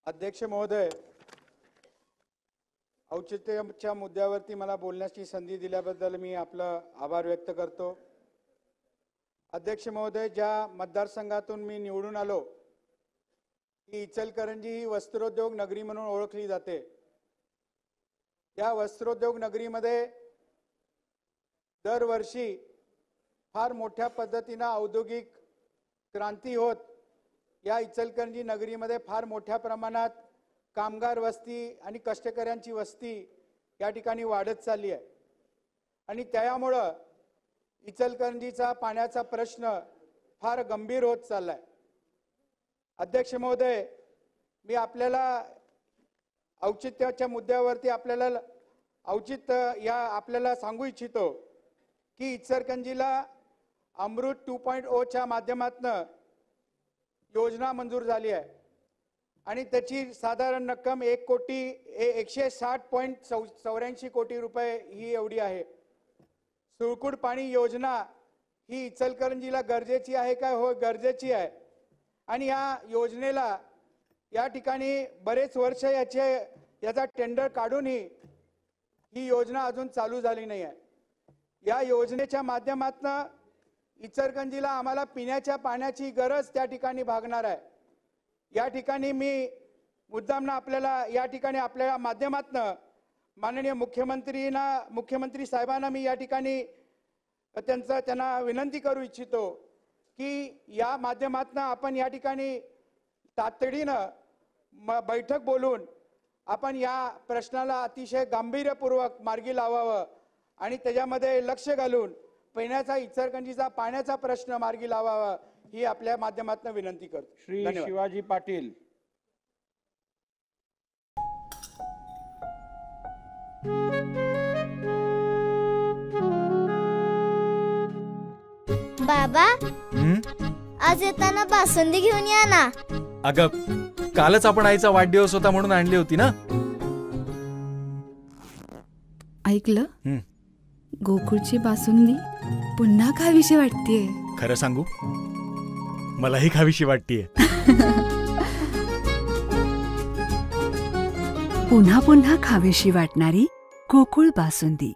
अध्यक्ष महोदय, औचित्याच्या मुद्द्यावरती मला बोलण्याची संधी दिल्याबद्दल मी आपला आभार व्यक्त करतो। अध्यक्ष महोदय, ज्या मतदारसंघातून मी निवडून आलो की इचलकरंजी ही वस्त्रोद्योग नगरी म्हणून ओळखली जाते। या वस्त्रोद्योग नगरीमध्ये दरवर्षी फार मोठ्या पद्धतीने औद्योगिक क्रांती होत या इचलकरंजी नगरीमध्ये फार मोठ्या प्रमाणात कामगार वस्ती आणि कष्टकऱ्यांची वस्ती या ठिकाणी वाढत चालली आहे आणि त्यामुळे इचलकरंजीचा पाण्याचा प्रश्न फार गंभीर होत चाललाय। अध्यक्ष महोदय, मी आपल्याला औचित्याच्या मुद्द्यावरती आपल्याला सांगू इच्छितो की इचलकरंजीला अमृत 2.0 च्या माध्यमातून योजना मंजूर झाली आहे आणि त्याची साधारण रक्कम 160.84 कोटी रुपये ही एवढी आहे। सुळकूट पाणी योजना ही इचलकरंजीला गरजेची आहे का? हो, गरजेची आहे आणि या योजनेला या ठिकाणी बरेच वर्ष याचा टेंडर काढूनही ही योजना अजून चालू झाली नाही आहे। या योजनेच्या माध्यमातून इचलकरंजीला आम्हाला पिण्याच्या पाण्याची गरज त्या ठिकाणी भागणार आहे। या ठिकाणी मी मुद्दामना आपल्या माध्यमातून माननीय मुख्यमंत्री साहेबांना मी या ठिकाणी त्यांना विनंती करू इच्छितो की या माध्यमातून आपण या ठिकाणी तातडीने बैठक बोलून आपण या प्रश्नाला अतिशय गांभीर्यपूर्वक मार्गी लावावं आणि त्याच्यामध्ये लक्ष घालून पिण्याचा इचलकरंजीचा पाण्याचा प्रश्न मार्गी लावावा ही आपल्या माध्यमातून विनंती करतो। श्री शिवाजी पाटील। बाबा, आज येताना बासुंदी घेऊन या ना। अगं, कालच आपण आईचा वाढदिवस होता म्हणून आणली होती ना। ऐकलं? गोकुळची बासुंदी पुन्हा खावीशी वाटतेय। खरं सांगू, मलाही खावीशी वाटतेय। पुन्हा पुन्हा खावीशी वाटणारी गोकुळ बासुंदी।